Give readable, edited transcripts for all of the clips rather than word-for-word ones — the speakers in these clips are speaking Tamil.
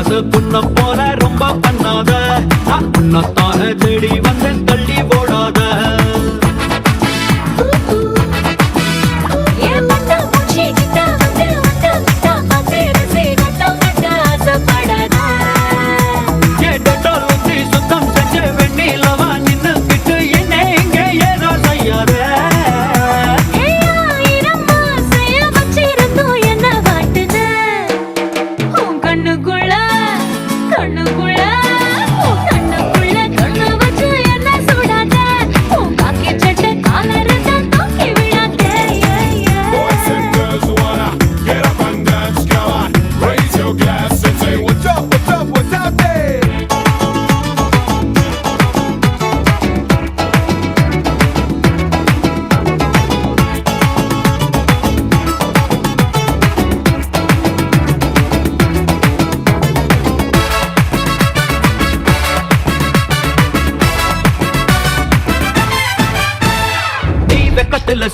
கிளாஸ் புண்ண போல ரொம்ப பண்ணாத, நான் உன்னத்தான தேடி வந்தேன் தள்ளி போடாத.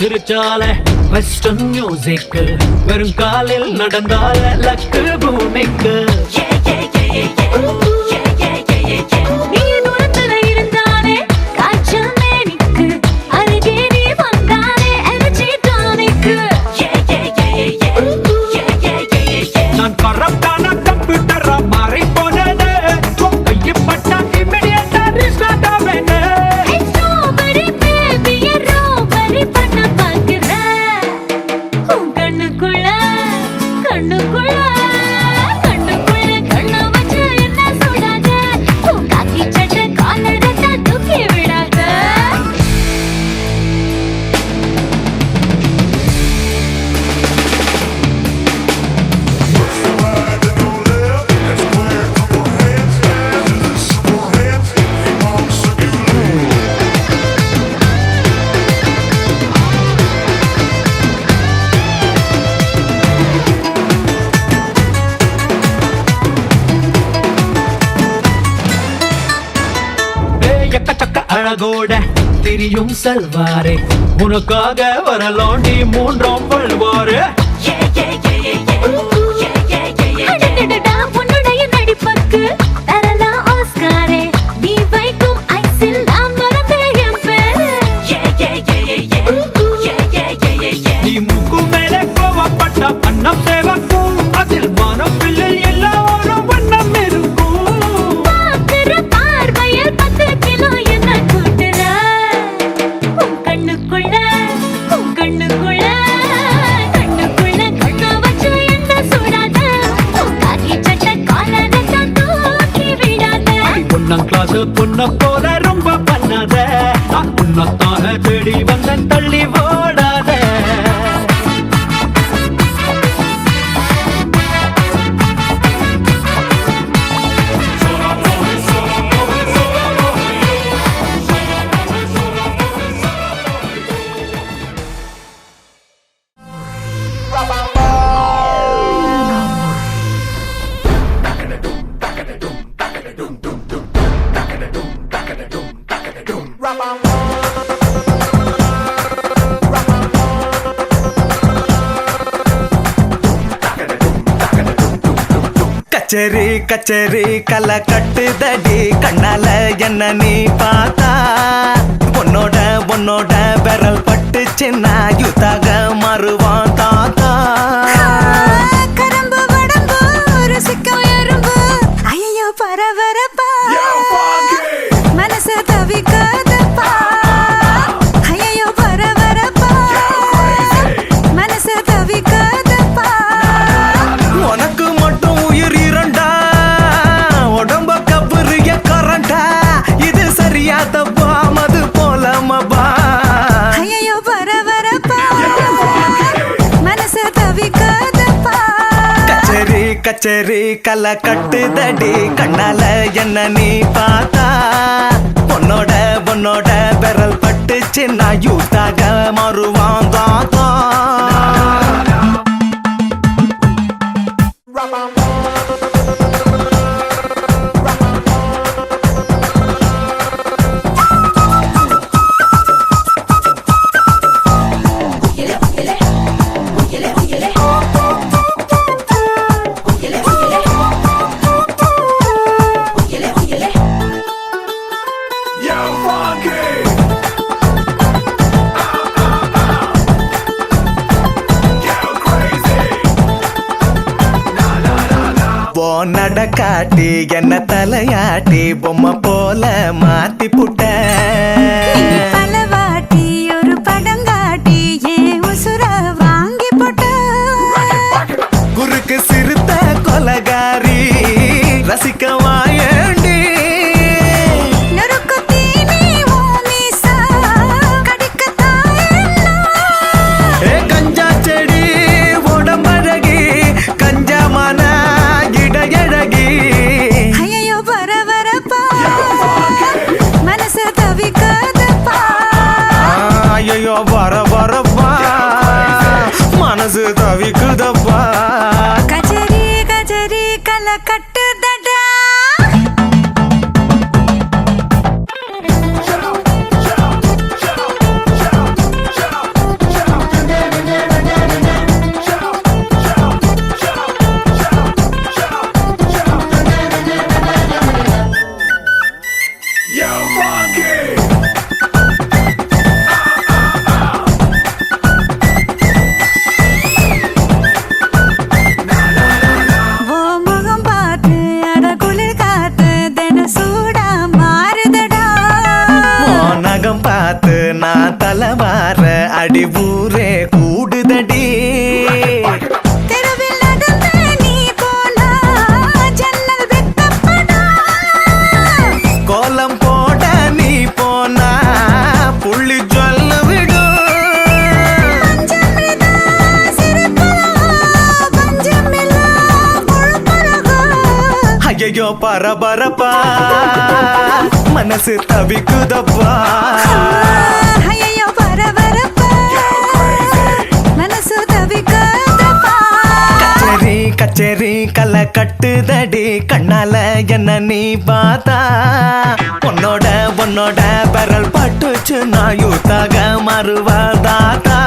சிரிச்சால வெஸ்டர்ன் மியூசிக், வெறும் காலில் நடந்தால லக்கு பூமிக்கு. நான் கரப்டான கம்ப்யூட்டரா மாறி போனது, கைப்பட்டா இமிடியேட்டா ரீஸ்டார்ட் ஆவேன். அழகோட திரியும் செல்வாரே, உனக்காக வரலாண்டி மூன்றாம் பல்வாரு. உன்னுடைய நடிப்புக்கு தரலாம் ஆஸ்காரே, நீ வைக்கும் ஐசில் நான் மறந்தேன் பேரு. நீ முக்கு மேலே கோவப்பட்ட அன்னம் சேவக்கும், அதில் மனம் பிள்ளை எல்லாரும் வண்ணம் இருக்கும். பார்க்கிற பார்வையில் 10 கிலோ கிளாஸ் பொண்ண போல ரொம்ப பண்ணாத, நான் உன்னத்தான தேடி வந்தேன் தள்ளி ஓடாத. கச்சேரி கச்சேரி கலை கட்டுதடி கண்ணால என்ன நீ பார்த்தா, உன்னோட உன்னோட விரல் பட்டு சின்ன யுத்தாக மாறுவான் தாத்தா. கரம்பு வடம்பு ருசிக்கும் எறும்பு, ஐயோ பரபரப்பா மனசு தவிக்காதப்பா, ஐயோ பரபரப்பா மனசு தவிக்காதப்பா. உனக்கு மட்டும் உயிர் இரண்டா, உடம்ப கபுரிய கரண்டா, இது சரியா தப்பா மது போல மபா. ஐயோ பரபரப்பா மனசு தவிக்காதப்பா. கச்சேரி கச்சேரி கலை கட்டுதடி கண்ணால என்ன நீ பார்த்தா, உன்னோட உன்னோட விரல் பட்டு சின்ன யூத்தாக மாறுவான் தாத்தா. போ நடக்காட்டி என்ன தலையாட்டி பொம்மை போல மாத்தி புட்ட பலவாட்டி ஒரு படங்காட்டி ஏன் உசுர வாங்கி போட்ட குறுக்கு சிறுத்த கொலகாரி ரசிக்க வாயண்டி கஞ்சா செடி உடம்பழகி கஞ்சமான இடையழகி ஐயோ பரபரப்பா மனசு தவிக்காதப்பா ஐயோ வர வரப்பா மனசு தவிக்குதப்பா கஜரி கஜரி கல கட்டுதடா நான் தலைவார அடி ஊரே கூடுதடி தெருவில் நடந்து நீ போனா ஜன்னல் வெட்டப்படா கோலம் போட நீ போனா புள்ளி சொல்ல விடும் பஞ்சமிதா சிரிப்பழகா பஞ்சமில்லா பொழுப்பழகா ஐயோ பரபரப்பா மனசு தவிக்குதப்பா ஐயோ பரபரப்பா மனசு தவிக்காதப்பா கச்சேரி கச்சேரி கலை கட்டுதடி கண்ணால என்ன நீ பார்த்தா உன்னோட உன்னோட பெரல் பட்டுச்சு நான் யூத்தாக மறுவதாத்தா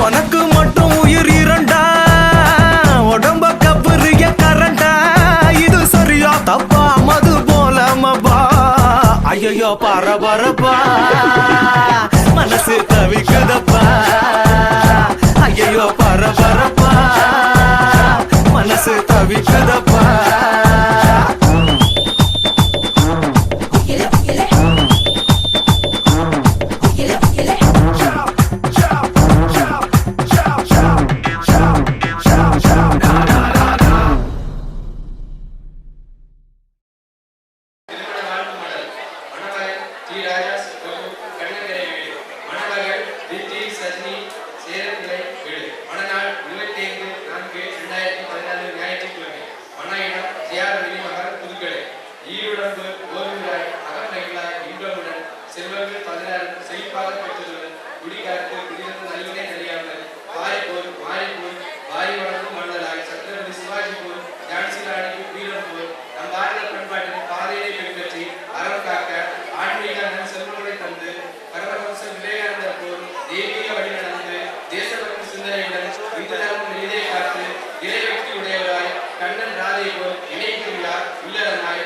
உனக்கு மட்டும் உயிர் இரண்டா உடம்ப கபுரிய கரண்டா இது சரியா தப்பா மது போல மபா ஐயோ பரபரப்பா மனசு தவிக்குதப்பா ஐயோ பரபரப்பா மனசு தவிக்குதப்பா கண்ணன் ராதை போல் இணைக்கும் யார் இல்லறனாய்